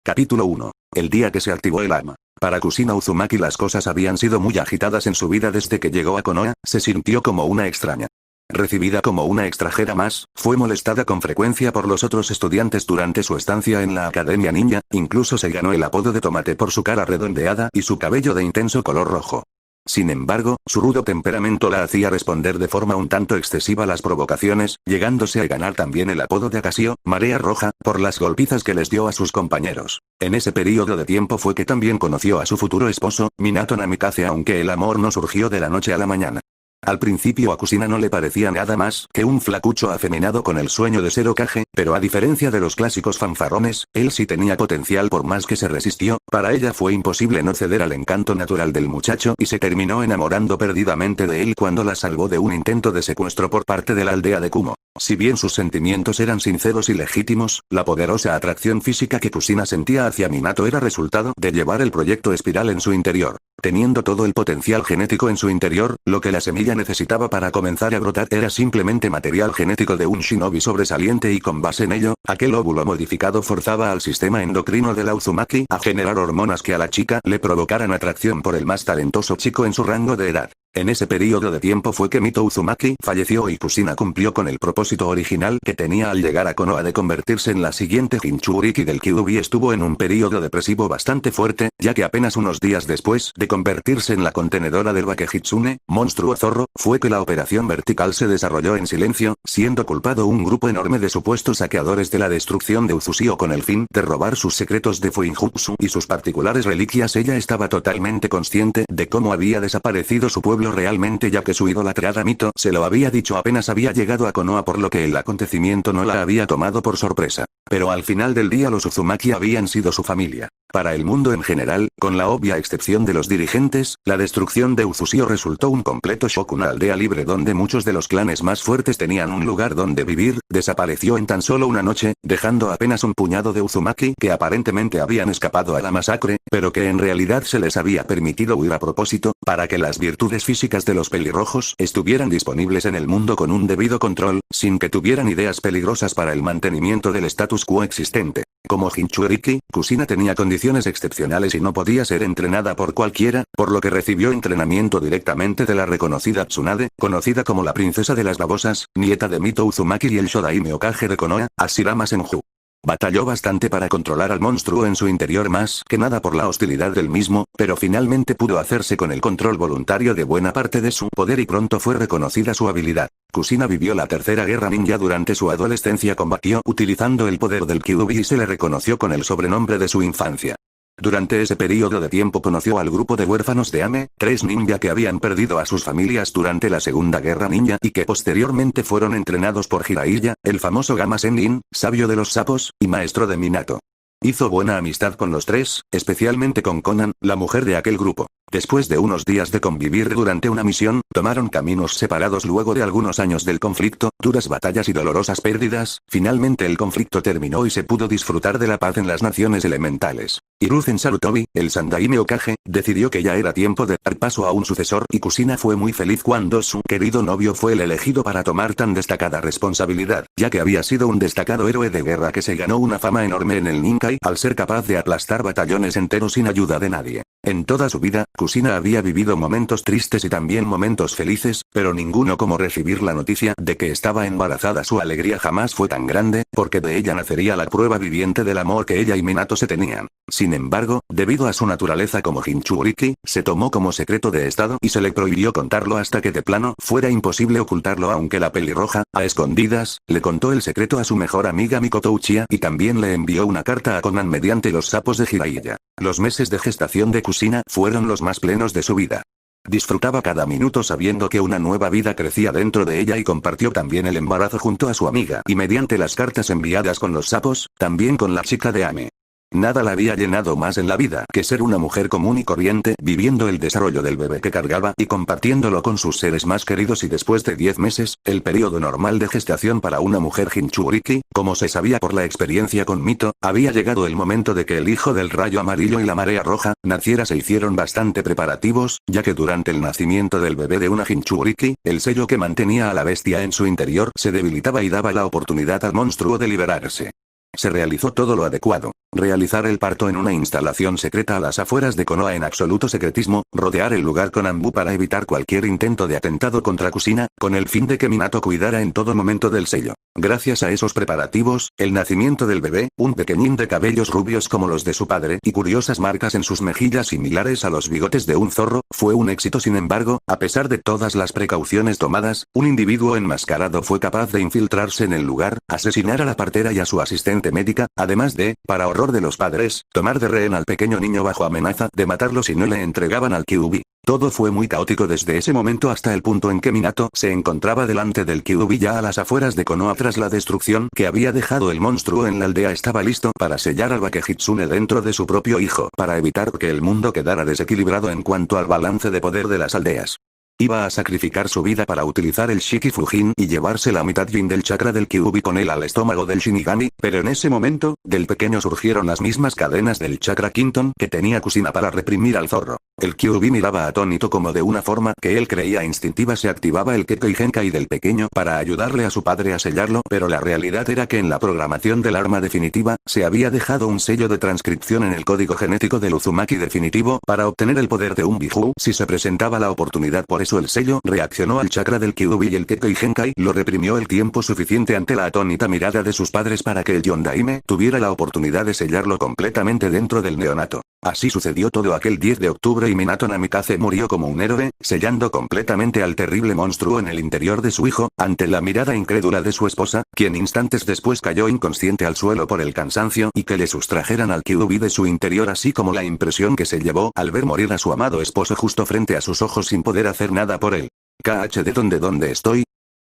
Capítulo 1. El día que se activó el arma. Para Kusina Uzumaki las cosas habían sido muy agitadas en su vida desde que llegó a Konoha, se sintió como una extraña. Recibida como una extranjera más, fue molestada con frecuencia por los otros estudiantes durante su estancia en la Academia Ninja, incluso se ganó el apodo de tomate por su cara redondeada y su cabello de intenso color rojo. Sin embargo, su rudo temperamento la hacía responder de forma un tanto excesiva a las provocaciones, llegándose a ganar también el apodo de Akasio, Marea Roja, por las golpizas que les dio a sus compañeros. En ese periodo de tiempo fue que también conoció a su futuro esposo, Minato Namikaze, aunque el amor no surgió de la noche a la mañana. Al principio a Kusina no le parecía nada más que un flacucho afeminado con el sueño de ser Hokage, pero a diferencia de los clásicos fanfarrones, él sí tenía potencial por más que se resistió, para ella fue imposible no ceder al encanto natural del muchacho y se terminó enamorando perdidamente de él cuando la salvó de un intento de secuestro por parte de la aldea de Kumo. Si bien sus sentimientos eran sinceros y legítimos, la poderosa atracción física que Kusina sentía hacia Minato era resultado de llevar el proyecto espiral en su interior. Teniendo todo el potencial genético en su interior, lo que la semilla necesitaba para comenzar a brotar era simplemente material genético de un shinobi sobresaliente y con base en ello, aquel óvulo modificado forzaba al sistema endocrino de la Uzumaki a generar hormonas que a la chica le provocaran atracción por el más talentoso chico en su rango de edad. En ese periodo de tiempo fue que Mito Uzumaki falleció y Kusina cumplió con el propósito original que tenía al llegar a Konoha de convertirse en la siguiente Jinchuriki del Kyuubi. Estuvo en un periodo depresivo bastante fuerte, ya que apenas unos días después de convertirse en la contenedora del Bakehitsune, monstruo zorro, fue que la operación vertical se desarrolló en silencio, siendo culpado un grupo enorme de supuestos saqueadores de la destrucción de Uzushio con el fin de robar sus secretos de Fuinjutsu y sus particulares reliquias. Ella estaba totalmente consciente de cómo había desaparecido su pueblo realmente, ya que su idolatrada Mito se lo había dicho apenas había llegado a Konoha, por lo que el acontecimiento no la había tomado por sorpresa. Pero al final del día los Uzumaki habían sido su familia. Para el mundo en general, con la obvia excepción de los dirigentes, la destrucción de Uzushio resultó un completo shock. Una aldea libre donde muchos de los clanes más fuertes tenían un lugar donde vivir, desapareció en tan solo una noche, dejando apenas un puñado de Uzumaki que aparentemente habían escapado a la masacre, pero que en realidad se les había permitido huir a propósito, para que las virtudes físicas de los pelirrojos estuvieran disponibles en el mundo con un debido control, sin que tuvieran ideas peligrosas para el mantenimiento del status quo existente. Como Jinchuriki, Kusina tenía condiciones excepcionales y no podía ser entrenada por cualquiera, por lo que recibió entrenamiento directamente de la reconocida Tsunade, conocida como la princesa de las babosas, nieta de Mito Uzumaki y el Shodaime Hokage de Konoha, Hashirama Senju. Batalló bastante para controlar al monstruo en su interior, más que nada por la hostilidad del mismo, pero finalmente pudo hacerse con el control voluntario de buena parte de su poder y pronto fue reconocida su habilidad. Kusina vivió la tercera guerra ninja durante su adolescencia, combatió utilizando el poder del Kyuubi y se le reconoció con el sobrenombre de su infancia. Durante ese periodo de tiempo conoció al grupo de huérfanos de Ame, 3 ninja que habían perdido a sus familias durante la Segunda Guerra Ninja y que posteriormente fueron entrenados por Jiraiya, el famoso Gama Sennin, sabio de los sapos, y maestro de Minato. Hizo buena amistad con los 3, especialmente con Konan, la mujer de aquel grupo. Después de unos días de convivir durante una misión, tomaron caminos separados luego de algunos años del conflicto, duras batallas y dolorosas pérdidas. Finalmente el conflicto terminó y se pudo disfrutar de la paz en las naciones elementales. Hiruzen Sarutobi, el Sandaime Hokage, decidió que ya era tiempo de dar paso a un sucesor y Kusina fue muy feliz cuando su querido novio fue el elegido para tomar tan destacada responsabilidad, ya que había sido un destacado héroe de guerra que se ganó una fama enorme en el Ninkai al ser capaz de aplastar batallones enteros sin ayuda de nadie. En toda su vida, Kusina había vivido momentos tristes y también momentos felices, pero ninguno como recibir la noticia de que estaba embarazada. Su alegría jamás fue tan grande, porque de ella nacería la prueba viviente del amor que ella y Minato se tenían. Sin embargo, debido a su naturaleza como Jinchuriki, se tomó como secreto de estado y se le prohibió contarlo hasta que de plano fuera imposible ocultarlo, aunque la pelirroja, a escondidas, le contó el secreto a su mejor amiga Mikoto Uchiha y también le envió una carta a Konan mediante los sapos de Jiraiya. Los meses de gestación de Kusina fueron los más plenos de su vida. Disfrutaba cada minuto sabiendo que una nueva vida crecía dentro de ella y compartió también el embarazo junto a su amiga y mediante las cartas enviadas con los sapos, también con la chica de Ame. Nada la había llenado más en la vida que ser una mujer común y corriente, viviendo el desarrollo del bebé que cargaba y compartiéndolo con sus seres más queridos. Y después de 10 meses, el periodo normal de gestación para una mujer Jinchuriki, como se sabía por la experiencia con Mito, había llegado el momento de que el hijo del rayo amarillo y la marea roja naciera. Se hicieron bastante preparativos, ya que durante el nacimiento del bebé de una Jinchuriki, el sello que mantenía a la bestia en su interior se debilitaba y daba la oportunidad al monstruo de liberarse. Se realizó todo lo adecuado. Realizar el parto en una instalación secreta a las afueras de Konoha en absoluto secretismo, rodear el lugar con Anbu para evitar cualquier intento de atentado contra Kushina, con el fin de que Minato cuidara en todo momento del sello. Gracias a esos preparativos, el nacimiento del bebé, un pequeñín de cabellos rubios como los de su padre y curiosas marcas en sus mejillas similares a los bigotes de un zorro, fue un éxito. Sin embargo, a pesar de todas las precauciones tomadas, un individuo enmascarado fue capaz de infiltrarse en el lugar, asesinar a la partera y a su asistente médica, además de, para horror de los padres, tomar de rehén al pequeño niño bajo amenaza de matarlo si no le entregaban al Kyuubi. Todo fue muy caótico desde ese momento hasta el punto en que Minato se encontraba delante del Kyuubi ya a las afueras de Konoha tras la destrucción que había dejado el monstruo en la aldea. Estaba listo para sellar al Bakehitsune dentro de su propio hijo para evitar que el mundo quedara desequilibrado en cuanto al balance de poder de las aldeas. Iba a sacrificar su vida para utilizar el Shiki Fujin y llevarse la mitad yin del chakra del Kyuubi con él al estómago del Shinigami, pero en ese momento, del pequeño surgieron las mismas cadenas del chakra Quinton que tenía Kushina para reprimir al zorro. El Kyuubi miraba atónito como de una forma que él creía instintiva se activaba el Kekkei Genkai del pequeño para ayudarle a su padre a sellarlo, pero la realidad era que en la programación del arma definitiva, se había dejado un sello de transcripción en el código genético del Uzumaki definitivo para obtener el poder de un Biju si se presentaba la oportunidad. Por eso el sello reaccionó al chakra del Kyuubi y el Kekkei Genkai lo reprimió el tiempo suficiente ante la atónita mirada de sus padres para que el Yondaime tuviera la oportunidad de sellarlo completamente dentro del neonato. Así sucedió todo aquel 10 de octubre y Minato Namikaze murió como un héroe, sellando completamente al terrible monstruo en el interior de su hijo, ante la mirada incrédula de su esposa, quien instantes después cayó inconsciente al suelo por el cansancio y que le sustrajeran al Kyuubi de su interior, así como la impresión que se llevó al ver morir a su amado esposo justo frente a sus ojos sin poder hacer nada por él. KHD ¿Dónde estoy?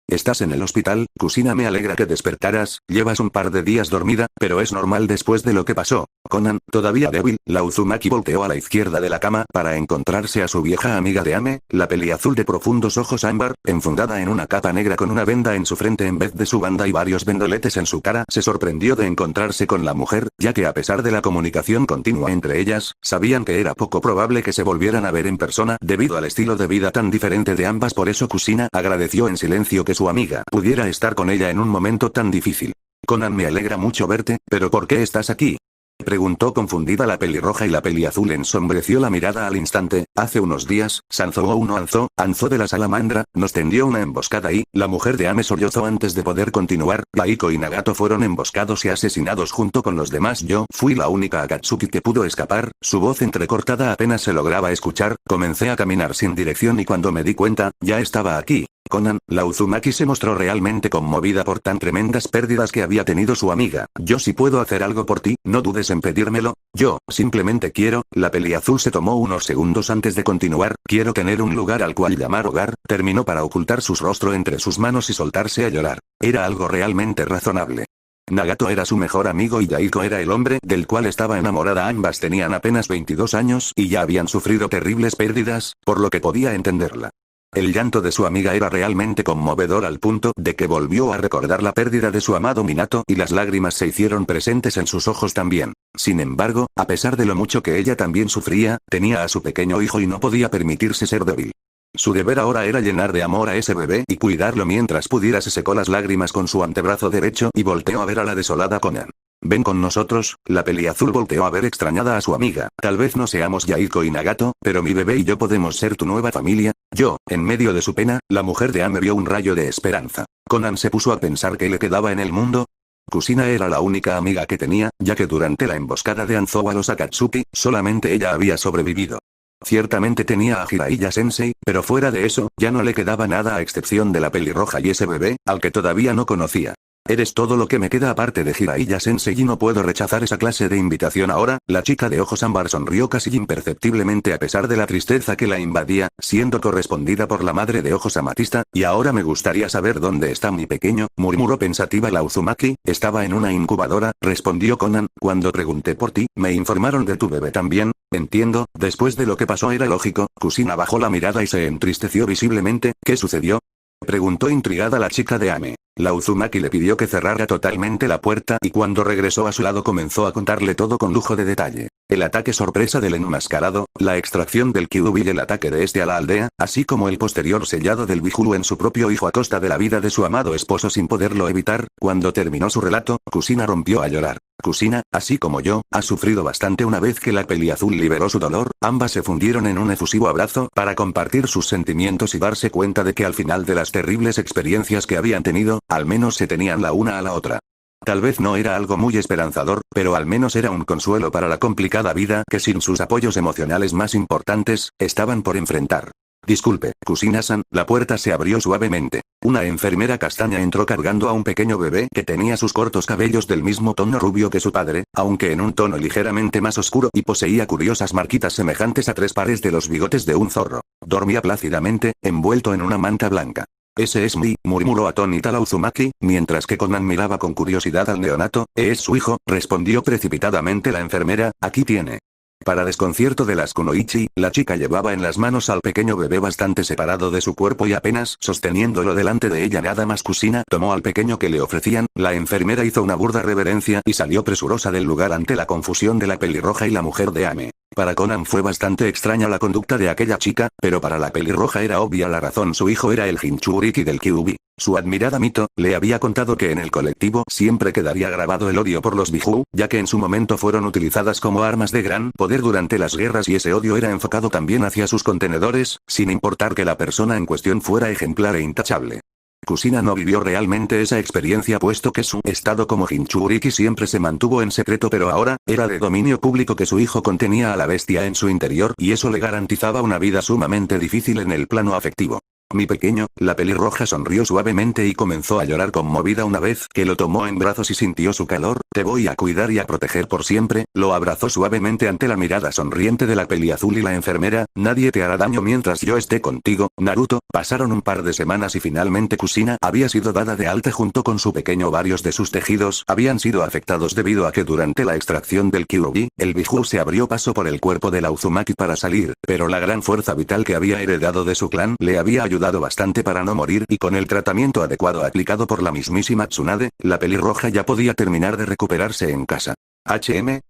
¿Estás en el hospital, Kushina? Me alegra que despertaras, llevas un par de días dormida, pero es normal después de lo que pasó. Conan, todavía débil, la Uzumaki volteó a la izquierda de la cama para encontrarse a su vieja amiga de Ame, la peliazul de profundos ojos ámbar, enfundada en una capa negra con una venda en su frente en vez de su banda y varios vendoletes en su cara. Se sorprendió de encontrarse con la mujer, ya que a pesar de la comunicación continua entre ellas, sabían que era poco probable que se volvieran a ver en persona debido al estilo de vida tan diferente de ambas. Por eso Kushina agradeció en silencio que su amiga pudiera estar con ella en un momento tan difícil. Conan, me alegra mucho verte, pero ¿por qué estás aquí?, preguntó confundida la pelirroja y la peliazul ensombreció la mirada al instante. Hace unos días, Sanzou no Anzo de la salamandra, nos tendió una emboscada y, la mujer de Ame sollozó antes de poder continuar. Baiko y Nagato fueron emboscados y asesinados junto con los demás. Yo fui la única Akatsuki que pudo escapar. Su voz entrecortada apenas se lograba escuchar. Comencé a caminar sin dirección y cuando me di cuenta, ya estaba aquí. Conan, la Uzumaki se mostró realmente conmovida por tan tremendas pérdidas que había tenido su amiga. Yo sí puedo hacer algo por ti, no dudes en pedírmelo. Yo, simplemente quiero, la peliazul se tomó unos segundos antes de continuar, quiero tener un lugar al cual llamar hogar, terminó para ocultar su rostro entre sus manos y soltarse a llorar. Era algo realmente razonable. Nagato era su mejor amigo y Yaiko era el hombre del cual estaba enamorada. Ambas tenían apenas 22 años y ya habían sufrido terribles pérdidas, por lo que podía entenderla. El llanto de su amiga era realmente conmovedor al punto de que volvió a recordar la pérdida de su amado Minato y las lágrimas se hicieron presentes en sus ojos también. Sin embargo, a pesar de lo mucho que ella también sufría, tenía a su pequeño hijo y no podía permitirse ser débil. Su deber ahora era llenar de amor a ese bebé y cuidarlo mientras pudiera. Se secó las lágrimas con su antebrazo derecho y volteó a ver a la desolada Conan. Ven con nosotros, la peliazul volteó a ver extrañada a su amiga. Tal vez no seamos Yaiko y Nagato, pero mi bebé y yo podemos ser tu nueva familia. Yo, en medio de su pena, la mujer de Ame vio un rayo de esperanza. Conan se puso a pensar qué le quedaba en el mundo. Kushina era la única amiga que tenía, ya que durante la emboscada de Anzou a los Akatsuki, solamente ella había sobrevivido. Ciertamente tenía a Jiraiya Sensei, pero fuera de eso, ya no le quedaba nada a excepción de la pelirroja y ese bebé, al que todavía no conocía. Eres todo lo que me queda aparte de Jiraiya Sensei y no puedo rechazar esa clase de invitación ahora. La chica de ojos ámbar sonrió casi imperceptiblemente a pesar de la tristeza que la invadía, siendo correspondida por la madre de ojos amatista. Y ahora me gustaría saber dónde está mi pequeño, murmuró pensativa la Uzumaki. Estaba en una incubadora, respondió Conan. Cuando pregunté por ti, me informaron de tu bebé también. Entiendo, después de lo que pasó era lógico. Kushina bajó la mirada y se entristeció visiblemente. ¿Qué sucedió?, preguntó intrigada la chica de Ame. La Uzumaki le pidió que cerrara totalmente la puerta y cuando regresó a su lado comenzó a contarle todo con lujo de detalle. El ataque sorpresa del enmascarado, la extracción del Kyuubi y el ataque de este a la aldea, así como el posterior sellado del Bihulu en su propio hijo a costa de la vida de su amado esposo sin poderlo evitar, cuando terminó su relato, Kusina rompió a llorar. Kusina, así como yo, ha sufrido bastante una vez que la peliazul liberó su dolor, ambas se fundieron en un efusivo abrazo para compartir sus sentimientos y darse cuenta de que al final de las terribles experiencias que habían tenido, al menos se tenían la una a la otra. Tal vez no era algo muy esperanzador, pero al menos era un consuelo para la complicada vida que sin sus apoyos emocionales más importantes, estaban por enfrentar. Disculpe, Kusina-san, la puerta se abrió suavemente. Una enfermera castaña entró cargando a un pequeño bebé que tenía sus cortos cabellos del mismo tono rubio que su padre, aunque en un tono ligeramente más oscuro y poseía curiosas marquitas semejantes a 3 pares de los bigotes de un zorro. Dormía plácidamente, envuelto en una manta blanca. Ese es mi, murmuró atónita la Uzumaki, mientras que Conan miraba con curiosidad al neonato. Es su hijo, respondió precipitadamente la enfermera, aquí tiene. Para desconcierto de las Kunoichi, la chica llevaba en las manos al pequeño bebé bastante separado de su cuerpo y apenas sosteniéndolo delante de ella nada más. Kusina tomó al pequeño que le ofrecían, la enfermera hizo una burda reverencia y salió presurosa del lugar ante la confusión de la pelirroja y la mujer de Ame. Para Conan fue bastante extraña la conducta de aquella chica, pero para la pelirroja era obvia la razón. Su hijo era el Jinchuriki del Kyuubi. Su admirada Mito, le había contado que en el colectivo siempre quedaría grabado el odio por los Bihuu, ya que en su momento fueron utilizadas como armas de gran poder durante las guerras y ese odio era enfocado también hacia sus contenedores, sin importar que la persona en cuestión fuera ejemplar e intachable. Kusina no vivió realmente esa experiencia puesto que su estado como Jinchuriki siempre se mantuvo en secreto, pero ahora, era de dominio público que su hijo contenía a la bestia en su interior y eso le garantizaba una vida sumamente difícil en el plano afectivo. Mi pequeño, la pelirroja sonrió suavemente y comenzó a llorar conmovida una vez que lo tomó en brazos y sintió su calor. Te voy a cuidar y a proteger por siempre, lo abrazó suavemente ante la mirada sonriente de la peliazul y la enfermera. Nadie te hará daño mientras yo esté contigo, Naruto. Pasaron un par de semanas y finalmente Kusina había sido dada de alta junto con su pequeño. Varios de sus tejidos habían sido afectados debido a que durante la extracción del Kyuubi, el Bihuu se abrió paso por el cuerpo de la Uzumaki para salir, pero la gran fuerza vital que había heredado de su clan le había ayudado bastante para no morir y con el tratamiento adecuado aplicado por la mismísima Tsunade, la pelirroja ya podía terminar de recuperarse en casa.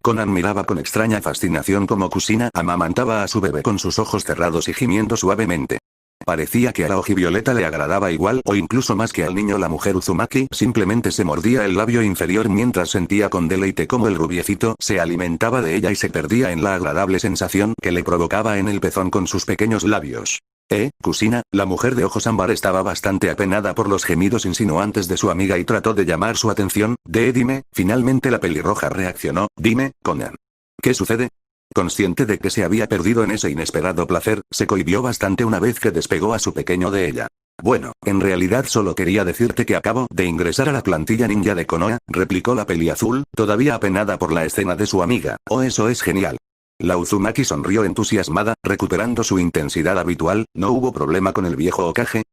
Conan miraba con extraña fascinación como Kusina amamantaba a su bebé con sus ojos cerrados y gimiendo suavemente. Parecía que a la ojivioleta le agradaba igual o incluso más que al niño. La mujer Uzumaki simplemente se mordía el labio inferior mientras sentía con deleite cómo el rubiecito se alimentaba de ella y se perdía en la agradable sensación que le provocaba en el pezón con sus pequeños labios. Kusina, la mujer de ojos ámbar estaba bastante apenada por los gemidos insinuantes de su amiga y trató de llamar su atención. Dime, finalmente la pelirroja reaccionó. Dime, Conan. ¿Qué sucede? Consciente de que se había perdido en ese inesperado placer, se cohibió bastante una vez que despegó a su pequeño de ella. Bueno, en realidad solo quería decirte que acabo de ingresar a la plantilla ninja de Konoha, replicó la peliazul, todavía apenada por la escena de su amiga. Oh, eso es genial. La Uzumaki sonrió entusiasmada, recuperando su intensidad habitual. ¿No hubo problema con el viejo Hokage?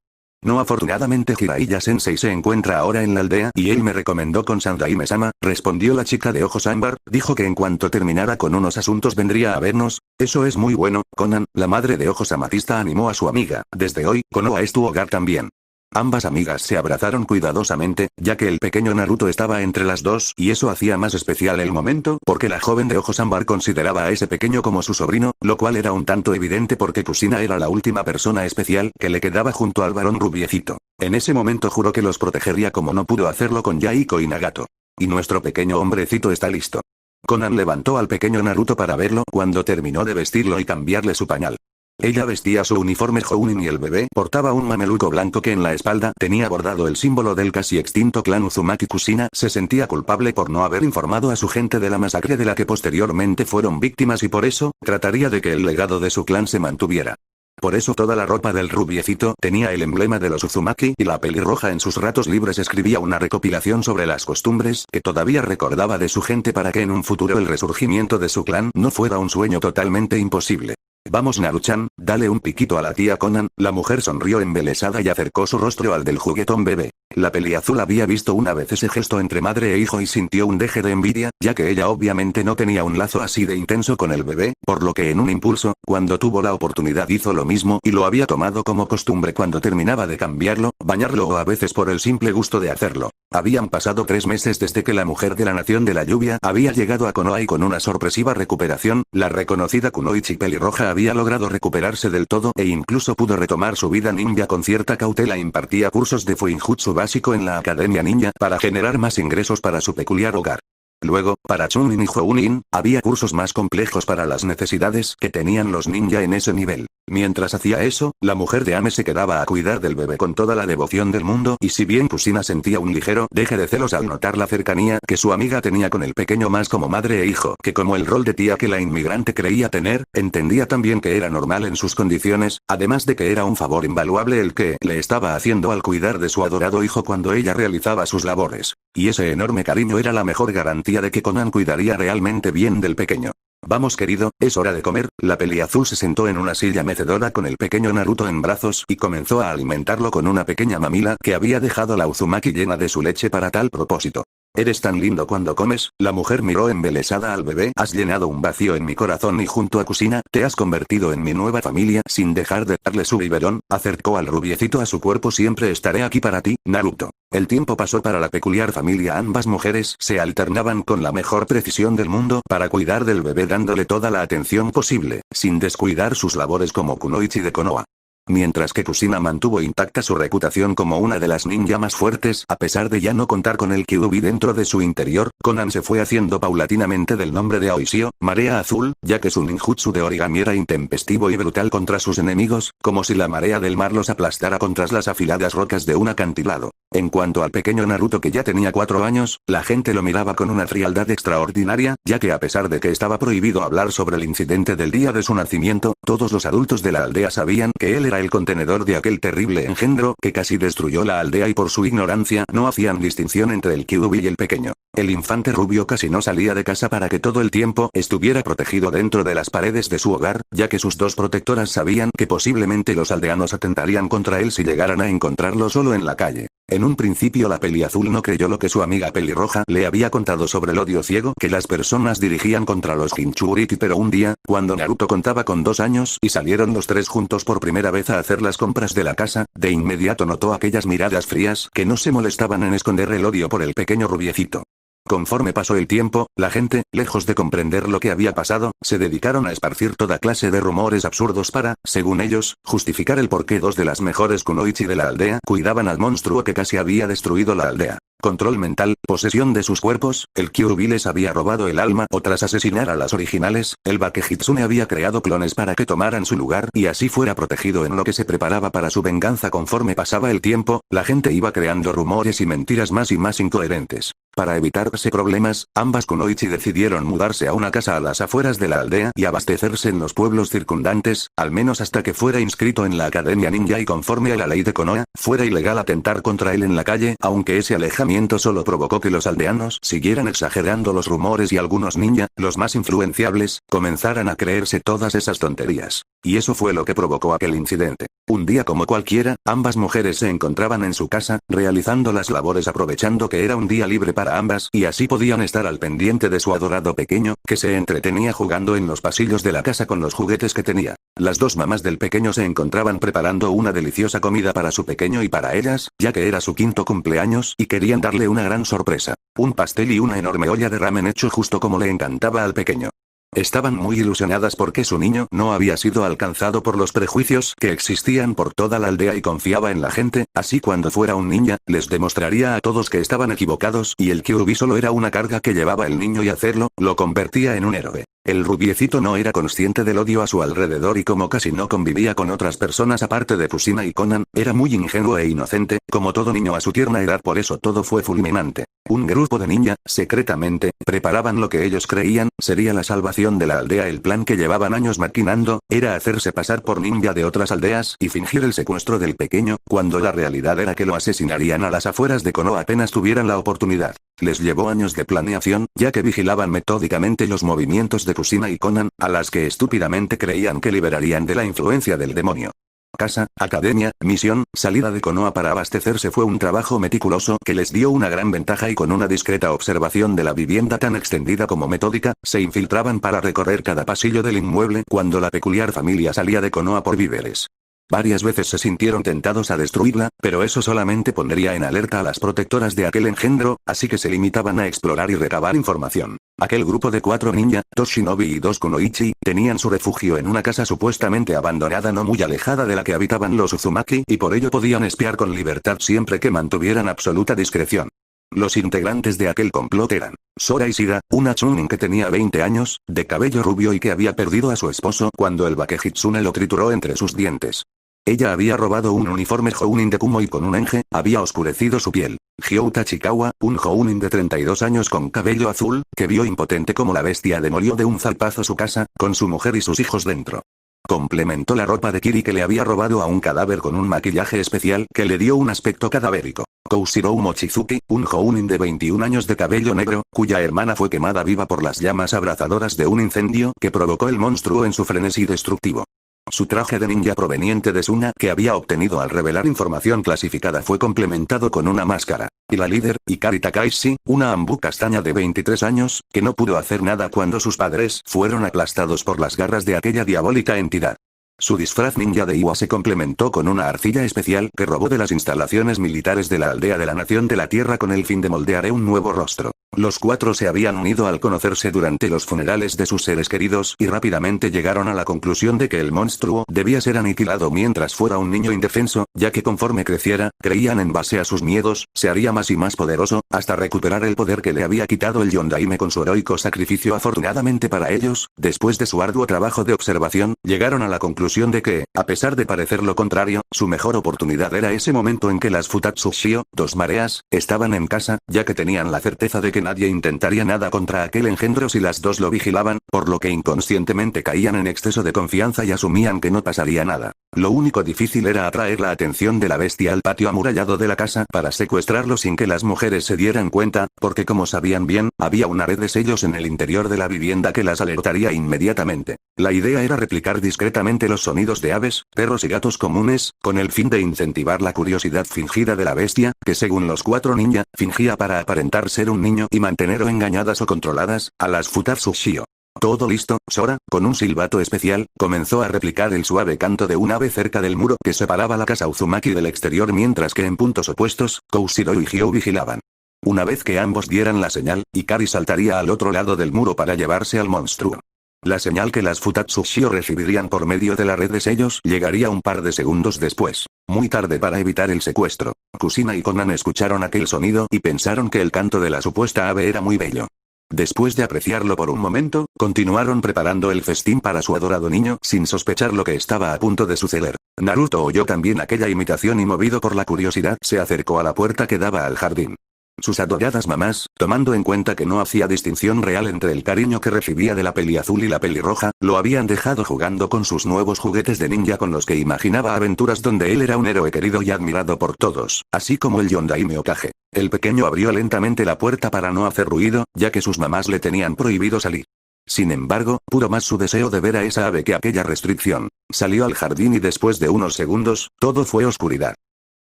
No, afortunadamente Jiraiya-sensei se encuentra ahora en la aldea y él me recomendó con Sandaime-sama, respondió la chica de ojos ámbar. Dijo que en cuanto terminara con unos asuntos vendría a vernos. Eso es muy bueno, Conan. La madre de ojos amatista animó a su amiga. Desde hoy, Konoha es tu hogar también. Ambas amigas se abrazaron cuidadosamente, ya que el pequeño Naruto estaba entre las dos y eso hacía más especial el momento, porque la joven de ojos ámbar consideraba a ese pequeño como su sobrino, lo cual era un tanto evidente porque Kusina era la última persona especial que le quedaba junto al varón rubiecito. En ese momento juró que los protegería como no pudo hacerlo con Yaiko y Nagato. Y nuestro pequeño hombrecito está listo. Conan levantó al pequeño Naruto para verlo cuando terminó de vestirlo y cambiarle su pañal. Ella vestía su uniforme Jounin y el bebé portaba un mameluco blanco que en la espalda tenía bordado el símbolo del casi extinto clan Uzumaki. Kusina se sentía culpable por no haber informado a su gente de la masacre de la que posteriormente fueron víctimas y por eso, trataría de que el legado de su clan se mantuviera. Por eso toda la ropa del rubiecito tenía el emblema de los Uzumaki y la pelirroja en sus ratos libres escribía una recopilación sobre las costumbres que todavía recordaba de su gente para que en un futuro el resurgimiento de su clan no fuera un sueño totalmente imposible. Vamos Naruchan, dale un piquito a la tía Conan. La mujer sonrió embelesada y acercó su rostro al del juguetón bebé. La peliazul había visto una vez ese gesto entre madre e hijo y sintió un deje de envidia, ya que ella obviamente no tenía un lazo así de intenso con el bebé, por lo que en un impulso, cuando tuvo la oportunidad hizo lo mismo y lo había tomado como costumbre cuando terminaba de cambiarlo, bañarlo o a veces por el simple gusto de hacerlo. Habían pasado 3 meses desde que la mujer de la Nación de la Lluvia había llegado a Konoha y con una sorpresiva recuperación, la reconocida kunoichi pelirroja había logrado recuperarse del todo e incluso pudo retomar su vida ninja con cierta cautela. Impartía cursos de fuinjutsu básico en la Academia Ninja para generar más ingresos para su peculiar hogar. Luego, para Chunin y Jounin, había cursos más complejos para las necesidades que tenían los ninja en ese nivel. Mientras hacía eso, la mujer de Ame se quedaba a cuidar del bebé con toda la devoción del mundo y si bien Kusina sentía un ligero deje de celos al notar la cercanía que su amiga tenía con el pequeño más como madre e hijo que como el rol de tía que la inmigrante creía tener, entendía también que era normal en sus condiciones, además de que era un favor invaluable el que le estaba haciendo al cuidar de su adorado hijo cuando ella realizaba sus labores. Y ese enorme cariño era la mejor garantía de que Conan cuidaría realmente bien del pequeño. Vamos querido, es hora de comer. La peliazul se sentó en una silla mecedora con el pequeño Naruto en brazos y comenzó a alimentarlo con una pequeña mamila que había dejado la Uzumaki llena de su leche para tal propósito. Eres tan lindo cuando comes, la mujer miró embelesada al bebé. Has llenado un vacío en mi corazón y junto a Kusina, te has convertido en mi nueva familia. Sin dejar de darle su biberón, acercó al rubiecito a su cuerpo. Siempre estaré aquí para ti, Naruto. El tiempo pasó para la peculiar familia. Ambas mujeres se alternaban con la mejor precisión del mundo para cuidar del bebé dándole toda la atención posible, sin descuidar sus labores como kunoichi de Konoha. Mientras que Kusina mantuvo intacta su reputación como una de las ninja más fuertes a pesar de ya no contar con el Kyuubi dentro de su interior, Conan se fue haciendo paulatinamente del nombre de Aoishio, marea azul, ya que su ninjutsu de origami era intempestivo y brutal contra sus enemigos, como si la marea del mar los aplastara contra las afiladas rocas de un acantilado. En cuanto al pequeño Naruto que ya tenía 4 años, la gente lo miraba con una frialdad extraordinaria, ya que a pesar de que estaba prohibido hablar sobre el incidente del día de su nacimiento, todos los adultos de la aldea sabían que él era el contenedor de aquel terrible engendro que casi destruyó la aldea y por su ignorancia no hacían distinción entre el Kyuubi y el pequeño. El infante rubio casi no salía de casa para que todo el tiempo estuviera protegido dentro de las paredes de su hogar, ya que sus dos protectoras sabían que posiblemente los aldeanos atentarían contra él si llegaran a encontrarlo solo en la calle. En un principio la peliazul no creyó lo que su amiga pelirroja le había contado sobre el odio ciego que las personas dirigían contra los Jinchuriki, pero un día, cuando Naruto contaba con 2 años y salieron los 3 juntos por primera vez a hacer las compras de la casa, de inmediato notó aquellas miradas frías que no se molestaban en esconder el odio por el pequeño rubiecito. Conforme pasó el tiempo, la gente, lejos de comprender lo que había pasado, se dedicaron a esparcir toda clase de rumores absurdos para, según ellos, justificar el por qué 2 de las mejores kunoichi de la aldea cuidaban al monstruo que casi había destruido la aldea. Control mental, posesión de sus cuerpos, el Kyuubi les había robado el alma o tras asesinar a las originales, el Bakehitsune había creado clones para que tomaran su lugar y así fuera protegido en lo que se preparaba para su venganza. Conforme pasaba el tiempo, la gente iba creando rumores y mentiras más y más incoherentes. Para evitarse problemas, ambas kunoichi decidieron mudarse a una casa a las afueras de la aldea y abastecerse en los pueblos circundantes, al menos hasta que fuera inscrito en la Academia Ninja y conforme a la ley de Konoha, fuera ilegal atentar contra él en la calle, aunque ese alejamiento solo provocó que los aldeanos siguieran exagerando los rumores y algunos ninja, los más influenciables, comenzaran a creerse todas esas tonterías. Y eso fue lo que provocó aquel incidente. Un día como cualquiera, ambas mujeres se encontraban en su casa, realizando las labores aprovechando que era un día libre para ambas y así podían estar al pendiente de su adorado pequeño, que se entretenía jugando en los pasillos de la casa con los juguetes que tenía. Las 2 mamás del pequeño se encontraban preparando una deliciosa comida para su pequeño y para ellas, ya que era su 5º cumpleaños y querían darle una gran sorpresa. Un pastel y una enorme olla de ramen hecho justo como le encantaba al pequeño. Estaban muy ilusionadas porque su niño no había sido alcanzado por los prejuicios que existían por toda la aldea y confiaba en la gente, así cuando fuera un ninja, les demostraría a todos que estaban equivocados y el Kyuubi solo era una carga que llevaba el niño y hacerlo, lo convertía en un héroe. El rubiecito no era consciente del odio a su alrededor y como casi no convivía con otras personas aparte de Kusina y Conan, era muy ingenuo e inocente, como todo niño a su tierna edad, por eso todo fue fulminante. Un grupo de ninja, secretamente, preparaban lo que ellos creían sería la salvación de la aldea. El plan que llevaban años maquinando, era hacerse pasar por ninja de otras aldeas y fingir el secuestro del pequeño, cuando la realidad era que lo asesinarían a las afueras de Konoha apenas tuvieran la oportunidad. Les llevó años de planeación, ya que vigilaban metódicamente los movimientos de Kusina y Conan, a las que estúpidamente creían que liberarían de la influencia del demonio. Casa, academia, misión, salida de Konoha para abastecerse fue un trabajo meticuloso que les dio una gran ventaja y con una discreta observación de la vivienda tan extendida como metódica, se infiltraban para recorrer cada pasillo del inmueble cuando la peculiar familia salía de Konoha por víveres. Varias veces se sintieron tentados a destruirla, pero eso solamente pondría en alerta a las protectoras de aquel engendro, así que se limitaban a explorar y recabar información. Aquel grupo de 4 ninja, Toshinobi y 2 kunoichi, tenían su refugio en una casa supuestamente abandonada no muy alejada de la que habitaban los Uzumaki y por ello podían espiar con libertad siempre que mantuvieran absoluta discreción. Los integrantes de aquel complot eran Sora Ishida, una chunin que tenía 20 años, de cabello rubio y que había perdido a su esposo cuando el Bakehitsune lo trituró entre sus dientes. Ella había robado un uniforme Jounin de Kumo y con un enge, había oscurecido su piel. Hyou Tachikawa, un Jounin de 32 años con cabello azul, que vio impotente como la bestia demolió de un zarpazo su casa, con su mujer y sus hijos dentro. Complementó la ropa de Kiri que le había robado a un cadáver con un maquillaje especial que le dio un aspecto cadavérico. Koushirou Mochizuki, un Jounin de 21 años de cabello negro, cuya hermana fue quemada viva por las llamas abrasadoras de un incendio que provocó el monstruo en su frenesí destructivo. Su traje de ninja proveniente de Suna que había obtenido al revelar información clasificada fue complementado con una máscara. Y la líder, Ikari Takaishi, una ambú castaña de 23 años, que no pudo hacer nada cuando sus padres fueron aplastados por las garras de aquella diabólica entidad. Su disfraz ninja de Iwa se complementó con una arcilla especial que robó de las instalaciones militares de la aldea de la Nación de la Tierra con el fin de moldear un nuevo rostro. Los 4 se habían unido al conocerse durante los funerales de sus seres queridos y rápidamente llegaron a la conclusión de que el monstruo debía ser aniquilado mientras fuera un niño indefenso, ya que conforme creciera, creían en base a sus miedos, se haría más y más poderoso, hasta recuperar el poder que le había quitado el Yondaime con su heroico sacrificio. Afortunadamente para ellos, después de su arduo trabajo de observación, llegaron a la conclusión de que, a pesar de parecer lo contrario, su mejor oportunidad era ese momento en que las Futatsu Shio, 2 mareas, estaban en casa, ya que tenían la certeza de que nadie intentaría nada contra aquel engendro si las 2 lo vigilaban, por lo que inconscientemente caían en exceso de confianza y asumían que no pasaría nada. Lo único difícil era atraer la atención de la bestia al patio amurallado de la casa para secuestrarlo sin que las mujeres se dieran cuenta, porque como sabían bien, había una red de sellos en el interior de la vivienda que las alertaría inmediatamente. La idea era replicar discretamente los sonidos de aves, perros y gatos comunes, con el fin de incentivar la curiosidad fingida de la bestia, que según los 4 ninja, fingía para aparentar ser un niño y mantener o engañadas o controladas a las Futatsu Shio. Todo listo, Sora, con un silbato especial, comenzó a replicar el suave canto de un ave cerca del muro que separaba la casa Uzumaki del exterior mientras que en puntos opuestos, Koushiro y Hyou vigilaban. Una vez que ambos dieran la señal, Ikari saltaría al otro lado del muro para llevarse al monstruo. La señal que las Futatsu Shio recibirían por medio de la red de sellos llegaría un par de segundos después. Muy tarde para evitar el secuestro. Kusina y Konan escucharon aquel sonido y pensaron que el canto de la supuesta ave era muy bello. Después de apreciarlo por un momento, continuaron preparando el festín para su adorado niño sin sospechar lo que estaba a punto de suceder. Naruto oyó también aquella imitación y movido por la curiosidad se acercó a la puerta que daba al jardín. Sus adoradas mamás, tomando en cuenta que no hacía distinción real entre el cariño que recibía de la peliazul y la pelirroja, lo habían dejado jugando con sus nuevos juguetes de ninja con los que imaginaba aventuras donde él era un héroe querido y admirado por todos, así como el Yondaime Hokage. El pequeño abrió lentamente la puerta para no hacer ruido, ya que sus mamás le tenían prohibido salir. Sin embargo, pudo más su deseo de ver a esa ave que aquella restricción. Salió al jardín y después de unos segundos, todo fue oscuridad.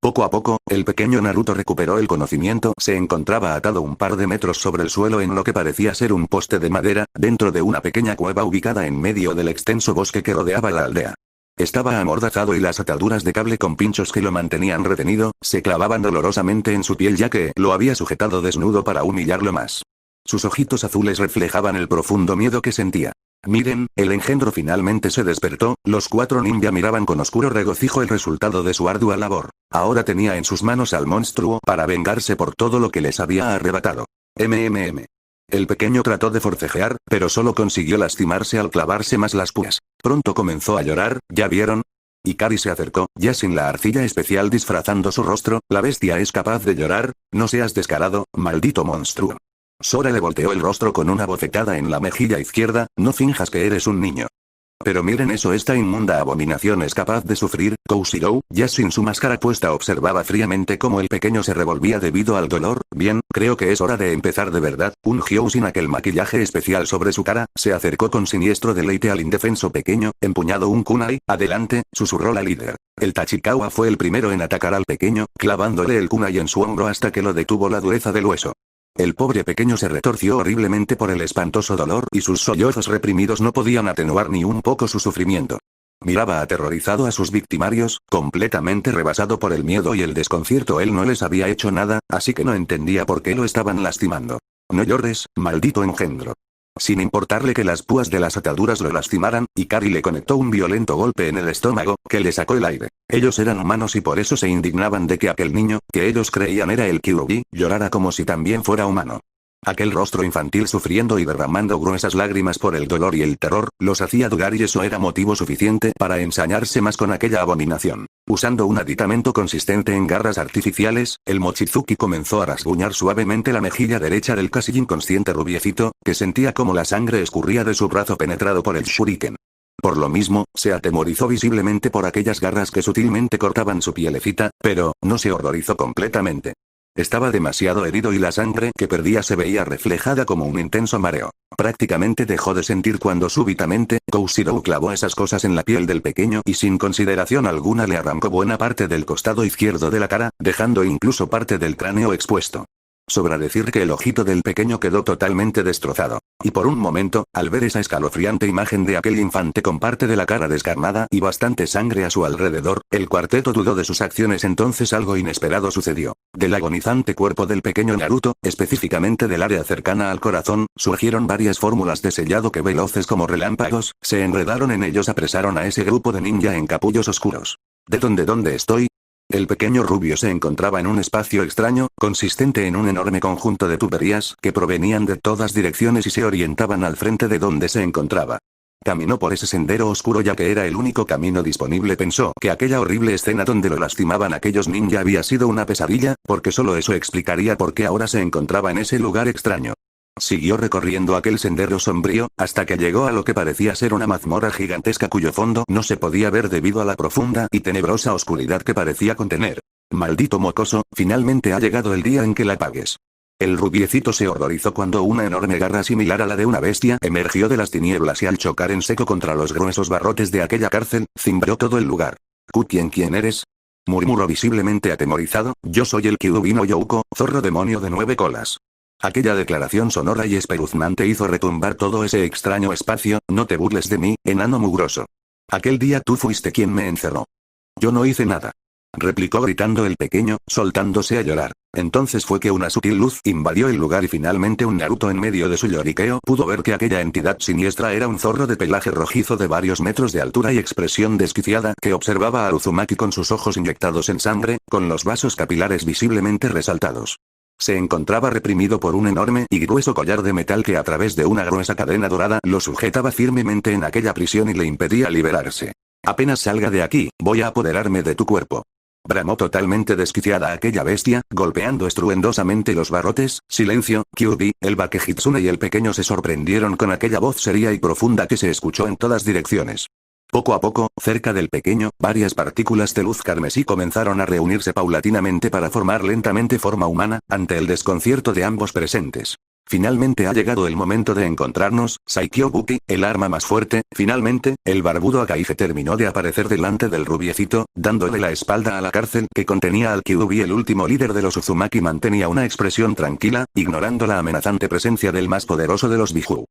Poco a poco, el pequeño Naruto recuperó el conocimiento. Se encontraba atado un par de metros sobre el suelo en lo que parecía ser un poste de madera, dentro de una pequeña cueva ubicada en medio del extenso bosque que rodeaba la aldea. Estaba amordazado y las ataduras de cable con pinchos que lo mantenían retenido, se clavaban dolorosamente en su piel ya que lo había sujetado desnudo para humillarlo más. Sus ojitos azules reflejaban el profundo miedo que sentía. Miren, el engendro finalmente se despertó, los 4 ninja miraban con oscuro regocijo el resultado de su ardua labor. Ahora tenía en sus manos al monstruo para vengarse por todo lo que les había arrebatado. El pequeño trató de forcejear, pero solo consiguió lastimarse al clavarse más las púas. Pronto comenzó a llorar, ¿ya vieron? Ikari se acercó, ya sin la arcilla especial disfrazando su rostro. ¿La bestia es capaz de llorar? No seas descarado, maldito monstruo. Sora le volteó el rostro con una bofetada en la mejilla izquierda, no finjas que eres un niño. Pero miren eso, esta inmunda abominación es capaz de sufrir. Koshiro, ya sin su máscara puesta, observaba fríamente cómo el pequeño se revolvía debido al dolor. Bien, creo que es hora de empezar de verdad. Un Hyou sin aquel maquillaje especial sobre su cara, se acercó con siniestro deleite al indefenso pequeño, empuñado un kunai. Adelante, susurró la líder. El Tachikawa fue el primero en atacar al pequeño, clavándole el kunai en su hombro hasta que lo detuvo la dureza del hueso. El pobre pequeño se retorció horriblemente por el espantoso dolor y sus sollozos reprimidos no podían atenuar ni un poco su sufrimiento. Miraba aterrorizado a sus victimarios, completamente rebasado por el miedo y el desconcierto. Él no les había hecho nada, así que no entendía por qué lo estaban lastimando. No llores, maldito engendro. Sin importarle que las púas de las ataduras lo lastimaran, Ikari le conectó un violento golpe en el estómago, que le sacó el aire. Ellos eran humanos y por eso se indignaban de que aquel niño, que ellos creían era el Kyuubi, llorara como si también fuera humano. Aquel rostro infantil sufriendo y derramando gruesas lágrimas por el dolor y el terror, los hacía dudar y eso era motivo suficiente para ensañarse más con aquella abominación. Usando un aditamento consistente en garras artificiales, el Mochizuki comenzó a rasguñar suavemente la mejilla derecha del casi inconsciente rubiecito, que sentía como la sangre escurría de su brazo penetrado por el shuriken. Por lo mismo, se atemorizó visiblemente por aquellas garras que sutilmente cortaban su pielecita, pero, no se horrorizó completamente. Estaba demasiado herido y la sangre que perdía se veía reflejada como un intenso mareo. Prácticamente dejó de sentir cuando súbitamente, Koshiro clavó esas cosas en la piel del pequeño y sin consideración alguna le arrancó buena parte del costado izquierdo de la cara, dejando incluso parte del cráneo expuesto. Sobra decir que el ojito del pequeño quedó totalmente destrozado. Y por un momento, al ver esa escalofriante imagen de aquel infante con parte de la cara descarnada y bastante sangre a su alrededor, el cuarteto dudó de sus acciones. Entonces algo inesperado sucedió. Del agonizante cuerpo del pequeño Naruto, específicamente del área cercana al corazón, surgieron varias fórmulas de sellado que veloces como relámpagos, se enredaron en ellos, apresaron a ese grupo de ninja en capullos oscuros. ¿Dónde estoy? El pequeño rubio se encontraba en un espacio extraño, consistente en un enorme conjunto de tuberías que provenían de todas direcciones y se orientaban al frente de donde se encontraba. Caminó por ese sendero oscuro ya que era el único camino disponible. Pensó que aquella horrible escena donde lo lastimaban aquellos ninja había sido una pesadilla, porque solo eso explicaría por qué ahora se encontraba en ese lugar extraño. Siguió recorriendo aquel sendero sombrío, hasta que llegó a lo que parecía ser una mazmorra gigantesca cuyo fondo no se podía ver debido a la profunda y tenebrosa oscuridad que parecía contener. Maldito mocoso, finalmente ha llegado el día en que la apagues. El rubiecito se horrorizó cuando una enorme garra similar a la de una bestia emergió de las tinieblas y al chocar en seco contra los gruesos barrotes de aquella cárcel, cimbró todo el lugar. ¿Quién eres? Murmuró visiblemente atemorizado. Yo soy el Kyuubi no Youko, zorro demonio de 9 colas. Aquella declaración sonora y espeluznante hizo retumbar todo ese extraño espacio. No te burles de mí, enano mugroso. Aquel día tú fuiste quien me encerró. Yo no hice nada. Replicó gritando el pequeño, soltándose a llorar. Entonces fue que una sutil luz invadió el lugar y finalmente un Naruto en medio de su lloriqueo pudo ver que aquella entidad siniestra era un zorro de pelaje rojizo de varios metros de altura y expresión desquiciada que observaba a Uzumaki con sus ojos inyectados en sangre, con los vasos capilares visiblemente resaltados. Se encontraba reprimido por un enorme y grueso collar de metal que a través de una gruesa cadena dorada lo sujetaba firmemente en aquella prisión y le impedía liberarse. Apenas salga de aquí, voy a apoderarme de tu cuerpo. Bramó totalmente desquiciada aquella bestia, golpeando estruendosamente los barrotes. Silencio, Kyuubi, el Bakehitsune y el pequeño se sorprendieron con aquella voz seria y profunda que se escuchó en todas direcciones. Poco a poco, cerca del pequeño, varias partículas de luz carmesí comenzaron a reunirse paulatinamente para formar lentamente forma humana, ante el desconcierto de ambos presentes. Finalmente ha llegado el momento de encontrarnos, Saikyo-buki, el arma más fuerte. Finalmente, el barbudo Akaife terminó de aparecer delante del rubiecito, dándole la espalda a la cárcel que contenía al Kyuubi. El último líder de los Uzumaki mantenía una expresión tranquila, ignorando la amenazante presencia del más poderoso de los Biju.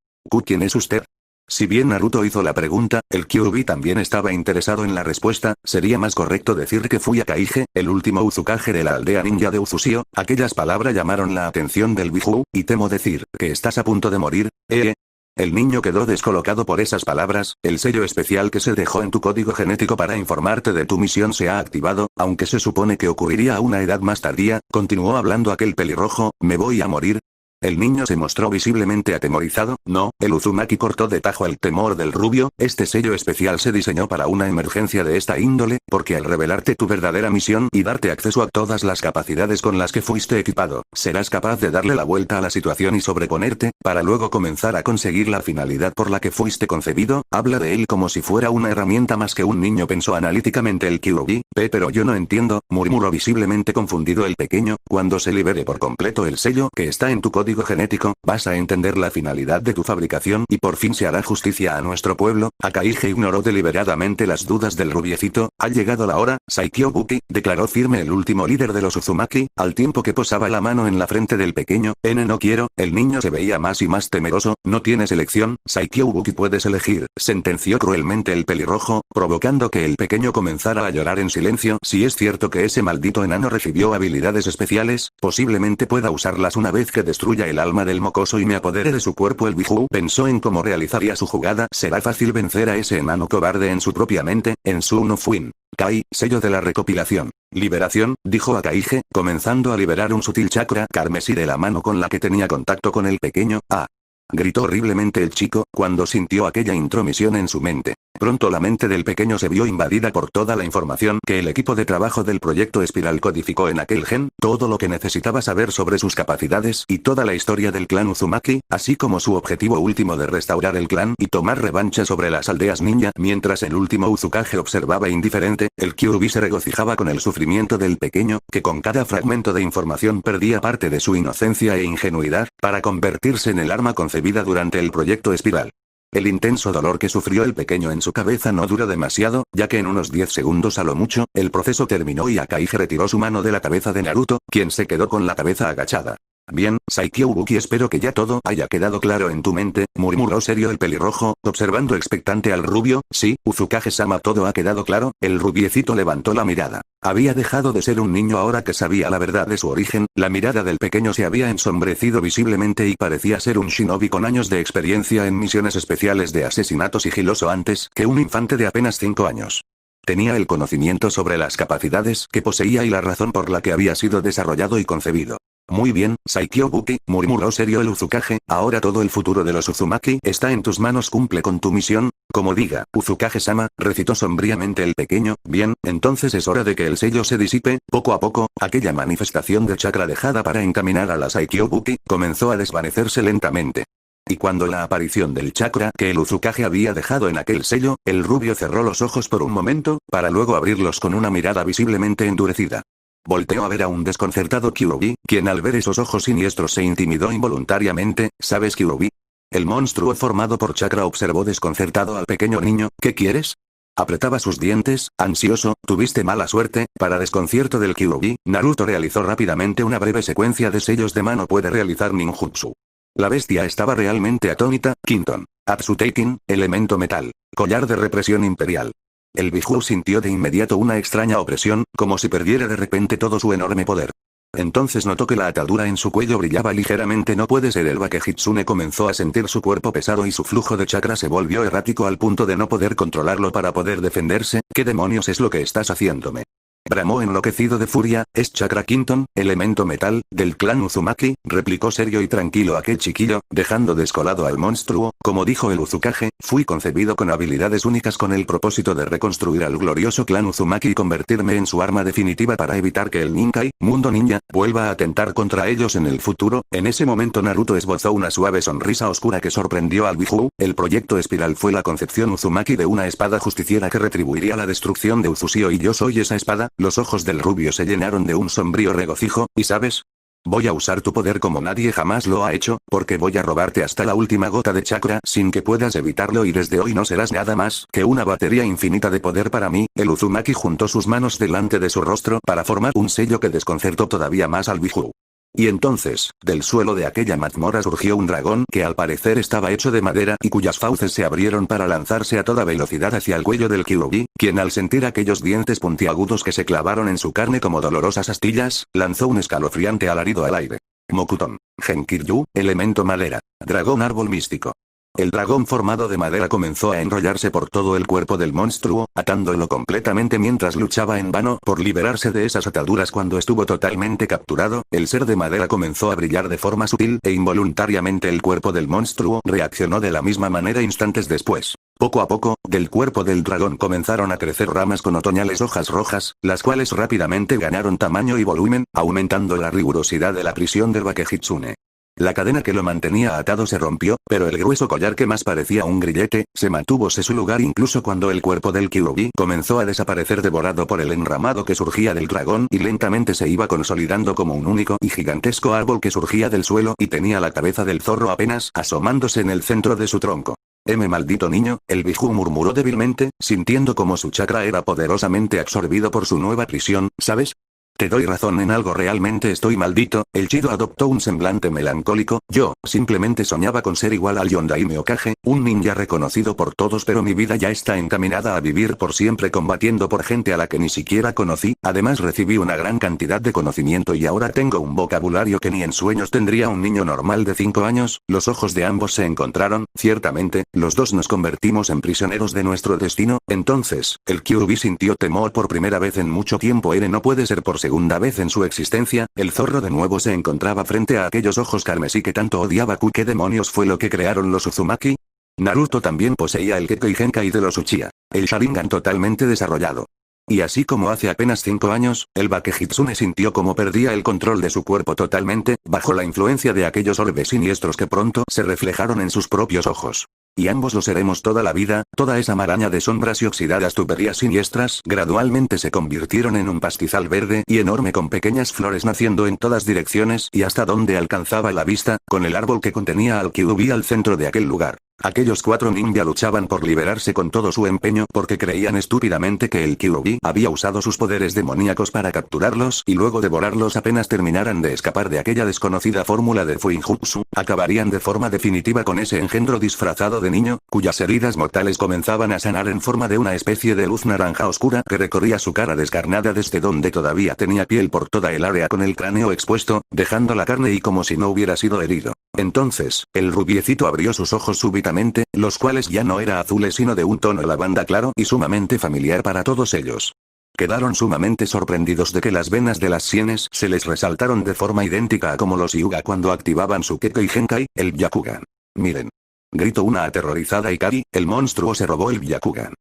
¿Quién es usted? Si bien Naruto hizo la pregunta, el Kyuubi también estaba interesado en la respuesta. Sería más correcto decir que fui Akaife, el último Uzukage de la aldea ninja de Uzushio. Aquellas palabras llamaron la atención del Biju, y temo decir, que estás a punto de morir, El niño quedó descolocado por esas palabras. El sello especial que se dejó en tu código genético para informarte de tu misión se ha activado, aunque se supone que ocurriría a una edad más tardía, continuó hablando aquel pelirrojo. ¿Me voy a morir? El niño se mostró visiblemente atemorizado. No, el Uzumaki cortó de tajo el temor del rubio. Este sello especial se diseñó para una emergencia de esta índole, porque al revelarte tu verdadera misión y darte acceso a todas las capacidades con las que fuiste equipado, serás capaz de darle la vuelta a la situación y sobreponerte, para luego comenzar a conseguir la finalidad por la que fuiste concebido. Habla de él como si fuera una herramienta más que un niño, pensó analíticamente el Kyuubi. Pero yo no entiendo, murmuró visiblemente confundido el pequeño. Cuando se libere por completo el sello que está en tu código genético, vas a entender la finalidad de tu fabricación y por fin se hará justicia a nuestro pueblo. Akaige ignoró deliberadamente las dudas del rubiecito. Ha llegado la hora, Saikyo-buki, declaró firme el último líder de los Uzumaki, al tiempo que posaba la mano en la frente del pequeño. No quiero. El niño se veía más y más temeroso. No tienes elección, Saikyo-buki, puedes elegir, sentenció cruelmente el pelirrojo, provocando que el pequeño comenzara a llorar en silencio. Si es cierto que ese maldito enano recibió habilidades especiales, posiblemente pueda usarlas una vez que destruya el alma del mocoso y me apodere de su cuerpo. El Biju pensó en cómo realizaría su jugada. Será fácil vencer a ese enano cobarde en su propia mente. En su no Fuin. Kai, sello de la recopilación. Liberación, dijo Akaige, comenzando a liberar un sutil chakra carmesí de la mano con la que tenía contacto con el pequeño. ¡Ah! Gritó horriblemente el chico, cuando sintió aquella intromisión en su mente. Pronto la mente del pequeño se vio invadida por toda la información que el equipo de trabajo del proyecto Espiral codificó en aquel gen, todo lo que necesitaba saber sobre sus capacidades y toda la historia del clan Uzumaki, así como su objetivo último de restaurar el clan y tomar revancha sobre las aldeas ninja. Mientras el último Uzukage observaba indiferente, el Kyuubi se regocijaba con el sufrimiento del pequeño, que con cada fragmento de información perdía parte de su inocencia e ingenuidad, para convertirse en el arma concebida durante el proyecto Espiral. El intenso dolor que sufrió el pequeño en su cabeza no duró demasiado, ya que en unos 10 segundos a lo mucho, el proceso terminó y Akaige retiró su mano de la cabeza de Naruto, quien se quedó con la cabeza agachada. Bien, Saikyo-buki, espero que ya todo haya quedado claro en tu mente, murmuró serio el pelirrojo, observando expectante al rubio. Sí, Uzukage-sama, todo ha quedado claro. El rubiecito levantó la mirada. Había dejado de ser un niño ahora que sabía la verdad de su origen. La mirada del pequeño se había ensombrecido visiblemente y parecía ser un shinobi con años de experiencia en misiones especiales de asesinato sigiloso antes que un infante de apenas 5 años. Tenía el conocimiento sobre las capacidades que poseía y la razón por la que había sido desarrollado y concebido. Muy bien, Saikyo-buki, murmuró serio el Uzukage, ahora todo el futuro de los Uzumaki está en tus manos, cumple con tu misión, como diga, Uzukage-sama, recitó sombríamente el pequeño. Bien, entonces es hora de que el sello se disipe. Poco a poco, aquella manifestación de chakra dejada para encaminar a la Saikyo-buki, comenzó a desvanecerse lentamente. Y cuando la aparición del chakra que el Uzukage había dejado en aquel sello, el rubio cerró los ojos por un momento, para luego abrirlos con una mirada visiblemente endurecida. Volteó a ver a un desconcertado Kyuubi, quien al ver esos ojos siniestros se intimidó involuntariamente. ¿Sabes, Kyuubi? El monstruo formado por chakra observó desconcertado al pequeño niño. ¿Qué quieres? Apretaba sus dientes, ansioso. Tuviste mala suerte. Para desconcierto del Kyuubi, Naruto realizó rápidamente una breve secuencia de sellos de mano. Puede realizar ninjutsu. La bestia estaba realmente atónita. Quinton. Atsuteikin, elemento metal. Collar de represión imperial. El Biju sintió de inmediato una extraña opresión, como si perdiera de repente todo su enorme poder. Entonces notó que la atadura en su cuello brillaba ligeramente. No puede ser. El Bakehitsune comenzó a sentir su cuerpo pesado y su flujo de chakra se volvió errático al punto de no poder controlarlo para poder defenderse. ¿Qué demonios es lo que estás haciéndome? Bramó enloquecido de furia. Es chakra Quinton, elemento metal, del clan Uzumaki, replicó serio y tranquilo aquel chiquillo, dejando descolado al monstruo. Como dijo el Uzukage, fui concebido con habilidades únicas con el propósito de reconstruir al glorioso clan Uzumaki y convertirme en su arma definitiva para evitar que el Ninkai, mundo ninja, vuelva a atentar contra ellos en el futuro. En ese momento Naruto esbozó una suave sonrisa oscura que sorprendió al Biju. El proyecto Espiral fue la concepción Uzumaki de una espada justiciera que retribuiría la destrucción de Uzushio, y yo soy esa espada. Los ojos del rubio se llenaron de un sombrío regocijo. ¿Y sabes? Voy a usar tu poder como nadie jamás lo ha hecho, porque voy a robarte hasta la última gota de chakra sin que puedas evitarlo, y desde hoy no serás nada más que una batería infinita de poder para mí. El Uzumaki juntó sus manos delante de su rostro para formar un sello que desconcertó todavía más al Biju. Y entonces, del suelo de aquella mazmorra surgió un dragón que al parecer estaba hecho de madera y cuyas fauces se abrieron para lanzarse a toda velocidad hacia el cuello del Kyuubi, quien al sentir aquellos dientes puntiagudos que se clavaron en su carne como dolorosas astillas, lanzó un escalofriante alarido al aire. Mokuton. Genkiryu, elemento madera. Dragón árbol místico. El dragón formado de madera comenzó a enrollarse por todo el cuerpo del monstruo, atándolo completamente mientras luchaba en vano por liberarse de esas ataduras. Cuando estuvo totalmente capturado, el ser de madera comenzó a brillar de forma sutil e involuntariamente el cuerpo del monstruo reaccionó de la misma manera instantes después. Poco a poco, del cuerpo del dragón comenzaron a crecer ramas con otoñales hojas rojas, las cuales rápidamente ganaron tamaño y volumen, aumentando la rigurosidad de la prisión del Bakehitsune. La cadena que lo mantenía atado se rompió, pero el grueso collar que más parecía un grillete, se mantuvo en su lugar incluso cuando el cuerpo del Kyuubi comenzó a desaparecer devorado por el enramado que surgía del dragón y lentamente se iba consolidando como un único y gigantesco árbol que surgía del suelo y tenía la cabeza del zorro apenas asomándose en el centro de su tronco. Maldito niño, el Biju murmuró débilmente, sintiendo como su chakra era poderosamente absorbido por su nueva prisión, ¿sabes? Te doy razón en algo, realmente estoy maldito. El Chido adoptó un semblante melancólico. Yo simplemente soñaba con ser igual al Yondaime Okage, un ninja reconocido por todos, pero mi vida ya está encaminada a vivir por siempre combatiendo por gente a la que ni siquiera conocí. Además recibí una gran cantidad de conocimiento y ahora tengo un vocabulario que ni en sueños tendría un niño normal de 5 años. Los ojos de ambos se encontraron. Ciertamente, los dos nos convertimos en prisioneros de nuestro destino. Entonces, el Kyuubi sintió temor por primera vez en mucho tiempo. No puede ser por segunda vez en su existencia, el zorro de nuevo se encontraba frente a aquellos ojos carmesí que tanto odiaba. ¿Qué demonios fue lo que crearon los Uzumaki? Naruto también poseía el Kekkei Genkai de los Uchiha, el Sharingan totalmente desarrollado. Y así como hace apenas 5 años, el Bakehitsune sintió como perdía el control de su cuerpo totalmente, bajo la influencia de aquellos orbes siniestros que pronto se reflejaron en sus propios ojos. Y ambos lo seremos toda la vida. Toda esa maraña de sombras y oxidadas tuberías siniestras gradualmente se convirtieron en un pastizal verde y enorme con pequeñas flores naciendo en todas direcciones y hasta donde alcanzaba la vista, con el árbol que contenía al Kyuubi al centro de aquel lugar. Aquellos 4 ninja luchaban por liberarse con todo su empeño porque creían estúpidamente que el Kyuubi había usado sus poderes demoníacos para capturarlos y luego devorarlos apenas terminaran de escapar de aquella desconocida fórmula de Fuinjutsu, acabarían de forma definitiva con ese engendro disfrazado de niño, cuyas heridas mortales comenzaban a sanar en forma de una especie de luz naranja oscura que recorría su cara descarnada desde donde todavía tenía piel por toda el área con el cráneo expuesto, dejando la carne y como si no hubiera sido herido. Entonces, el rubiecito abrió sus ojos súbitamente, los cuales ya no eran azules sino de un tono lavanda claro y sumamente familiar para todos ellos. Quedaron sumamente sorprendidos de que las venas de las sienes se les resaltaron de forma idéntica a como los Hyuga cuando activaban su Kekkei Genkai, el Byakugan. Miren. Gritó una aterrorizada Ikari, el monstruo se robó el Byakugan.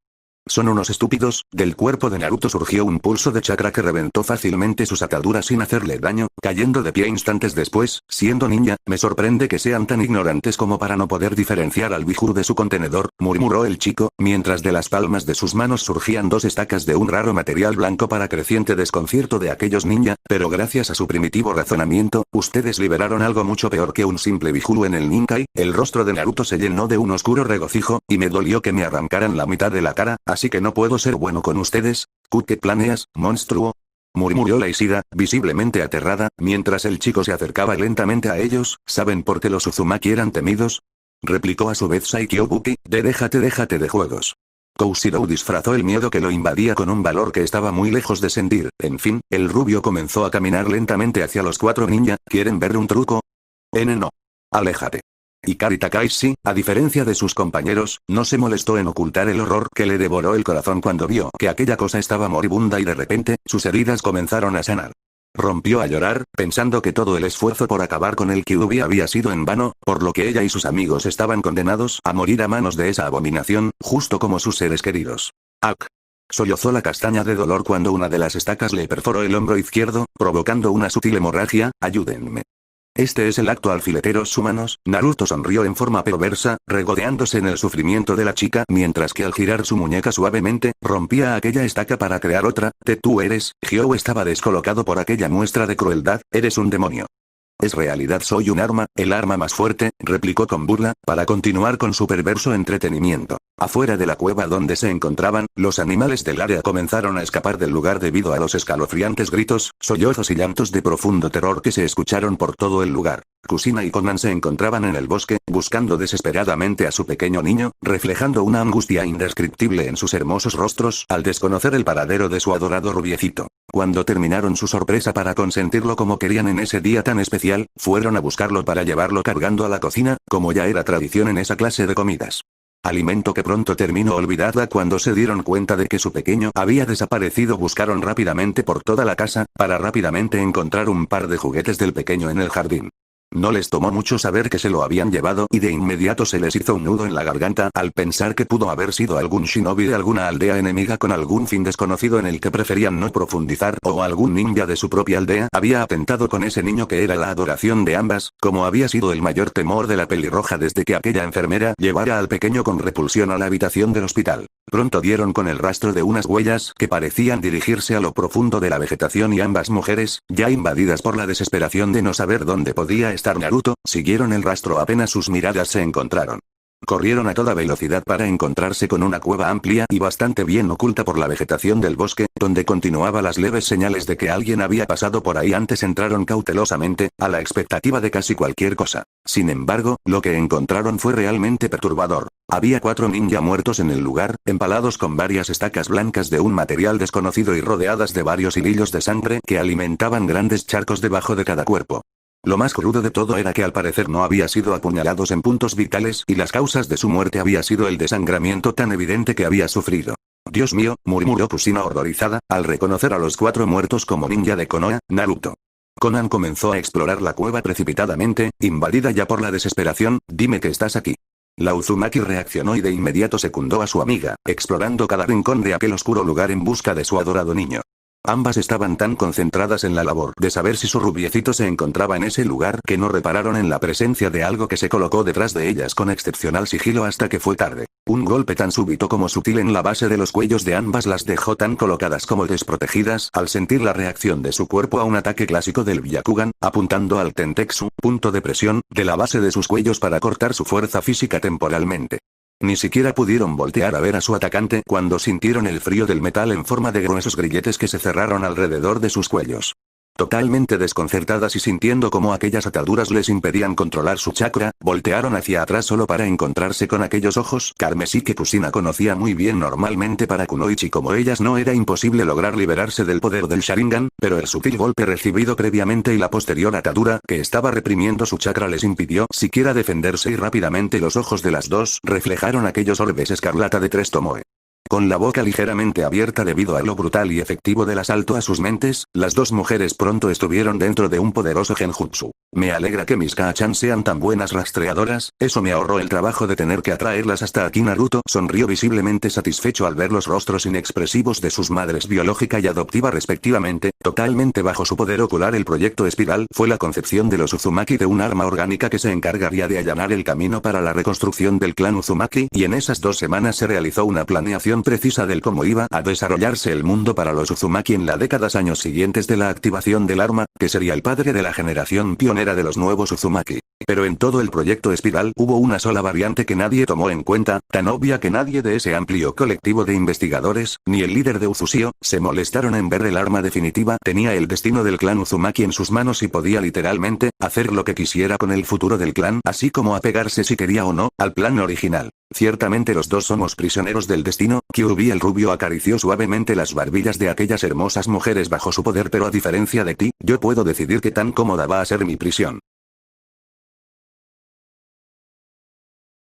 Son unos estúpidos. Del cuerpo de Naruto surgió un pulso de chakra que reventó fácilmente sus ataduras sin hacerle daño, cayendo de pie instantes después. Siendo ninja, me sorprende que sean tan ignorantes como para no poder diferenciar al Biju de su contenedor, murmuró el chico, mientras de las palmas de sus manos surgían 2 estacas de un raro material blanco para creciente desconcierto de aquellos ninja, pero gracias a su primitivo razonamiento, ustedes liberaron algo mucho peor que un simple Biju en el Ninkai. El rostro de Naruto se llenó de un oscuro regocijo, y me dolió que me arrancaran la mitad de la cara. Así que no puedo ser bueno con ustedes. ¿Qué planeas, monstruo? Murmuró la Ishida, visiblemente aterrada, mientras el chico se acercaba lentamente a ellos. ¿Saben por qué los Uzumaki eran temidos? Replicó a su vez Saikyobuki, déjate de juegos. Koushirou disfrazó el miedo que lo invadía con un valor que estaba muy lejos de sentir. En fin, el rubio comenzó a caminar lentamente hacia los 4 ninja. ¿Quieren ver un truco? No. Aléjate. Ikari Takaishi, a diferencia de sus compañeros, no se molestó en ocultar el horror que le devoró el corazón cuando vio que aquella cosa estaba moribunda y de repente, sus heridas comenzaron a sanar. Rompió a llorar, pensando que todo el esfuerzo por acabar con el Kyuubi había sido en vano, por lo que ella y sus amigos estaban condenados a morir a manos de esa abominación, justo como sus seres queridos. ¡Ak! Sollozó la castaña de dolor cuando una de las estacas le perforó el hombro izquierdo, provocando una sutil hemorragia. Ayúdenme. Este es el acto alfileteros humanos. Naruto sonrió en forma perversa, regodeándose en el sufrimiento de la chica mientras que al girar su muñeca suavemente, rompía aquella estaca para crear otra. Tú eres. Hyou estaba descolocado por aquella muestra de crueldad. Eres un demonio. Es realidad, soy un arma, el arma más fuerte, replicó con burla, para continuar con su perverso entretenimiento. Afuera de la cueva donde se encontraban, los animales del área comenzaron a escapar del lugar debido a los escalofriantes gritos, sollozos y llantos de profundo terror que se escucharon por todo el lugar. Kusina y Konan se encontraban en el bosque, buscando desesperadamente a su pequeño niño, reflejando una angustia indescriptible en sus hermosos rostros al desconocer el paradero de su adorado rubiecito. Cuando terminaron su sorpresa para consentirlo como querían en ese día tan especial, fueron a buscarlo para llevarlo cargando a la cocina, como ya era tradición en esa clase de comidas. Alimento que pronto terminó olvidada cuando se dieron cuenta de que su pequeño había desaparecido. Buscaron rápidamente por toda la casa, para rápidamente encontrar un par de juguetes del pequeño en el jardín. No les tomó mucho saber que se lo habían llevado y de inmediato se les hizo un nudo en la garganta al pensar que pudo haber sido algún shinobi de alguna aldea enemiga con algún fin desconocido en el que preferían no profundizar, o algún ninja de su propia aldea había atentado con ese niño que era la adoración de ambas, como había sido el mayor temor de la pelirroja desde que aquella enfermera llevara al pequeño con repulsión a la habitación del hospital. Pronto dieron con el rastro de unas huellas que parecían dirigirse a lo profundo de la vegetación y ambas mujeres, ya invadidas por la desesperación de no saber dónde podía estar Naruto, siguieron el rastro apenas sus miradas se encontraron. Corrieron a toda velocidad para encontrarse con una cueva amplia y bastante bien oculta por la vegetación del bosque, donde continuaba las leves señales de que alguien había pasado por ahí antes. Entraron cautelosamente, a la expectativa de casi cualquier cosa. Sin embargo, lo que encontraron fue realmente perturbador. Había 4 ninja muertos en el lugar, empalados con varias estacas blancas de un material desconocido y rodeadas de varios hilillos de sangre que alimentaban grandes charcos debajo de cada cuerpo. Lo más crudo de todo era que al parecer no había sido apuñalados en puntos vitales y las causas de su muerte había sido el desangramiento tan evidente que había sufrido. Dios mío, murmuró Kushina horrorizada, al reconocer a los 4 muertos como ninja de Konoha, Naruto. Conan comenzó a explorar la cueva precipitadamente, invadida ya por la desesperación. Dime que estás aquí. La Uzumaki reaccionó y de inmediato secundó a su amiga, explorando cada rincón de aquel oscuro lugar en busca de su adorado niño. Ambas estaban tan concentradas en la labor de saber si su rubiecito se encontraba en ese lugar que no repararon en la presencia de algo que se colocó detrás de ellas con excepcional sigilo hasta que fue tarde. Un golpe tan súbito como sutil en la base de los cuellos de ambas las dejó tan colocadas como desprotegidas al sentir la reacción de su cuerpo a un ataque clásico del Byakugan, apuntando al Tentetsu, punto de presión, de la base de sus cuellos para cortar su fuerza física temporalmente. Ni siquiera pudieron voltear a ver a su atacante cuando sintieron el frío del metal en forma de gruesos grilletes que se cerraron alrededor de sus cuellos. Totalmente desconcertadas y sintiendo cómo aquellas ataduras les impedían controlar su chakra, voltearon hacia atrás solo para encontrarse con aquellos ojos carmesí que Kushina conocía muy bien. Normalmente para Kunoichi como ellas no era imposible lograr liberarse del poder del Sharingan, pero el sutil golpe recibido previamente y la posterior atadura que estaba reprimiendo su chakra les impidió siquiera defenderse y rápidamente los ojos de las dos reflejaron aquellos orbes escarlata de 3 Tomoe. Con la boca ligeramente abierta debido a lo brutal y efectivo del asalto a sus mentes, las dos mujeres pronto estuvieron dentro de un poderoso genjutsu. Me alegra que mis Kaa-chan sean tan buenas rastreadoras, eso me ahorró el trabajo de tener que atraerlas hasta aquí. Naruto sonrió visiblemente satisfecho al ver los rostros inexpresivos de sus madres biológica y adoptiva respectivamente, totalmente bajo su poder ocular. El proyecto Espiral fue la concepción de los Uzumaki de un arma orgánica que se encargaría de allanar el camino para la reconstrucción del clan Uzumaki, y en esas 2 semanas se realizó una planeación precisa del cómo iba a desarrollarse el mundo para los Uzumaki en las décadas años siguientes de la activación del arma, que sería el padre de la generación pionera de los nuevos Uzumaki. Pero en todo el proyecto Espiral hubo una sola variante que nadie tomó en cuenta, tan obvia que nadie de ese amplio colectivo de investigadores, ni el líder de Uzushio, se molestaron en ver el arma definitiva. Tenía el destino del clan Uzumaki en sus manos y podía literalmente hacer lo que quisiera con el futuro del clan, así como apegarse si quería o no al plan original. Ciertamente los dos somos prisioneros del destino. Kyuubi el rubio acarició suavemente las barbillas de aquellas hermosas mujeres bajo su poder, pero a diferencia de ti, yo puedo decidir qué tan cómoda va a ser mi prisión.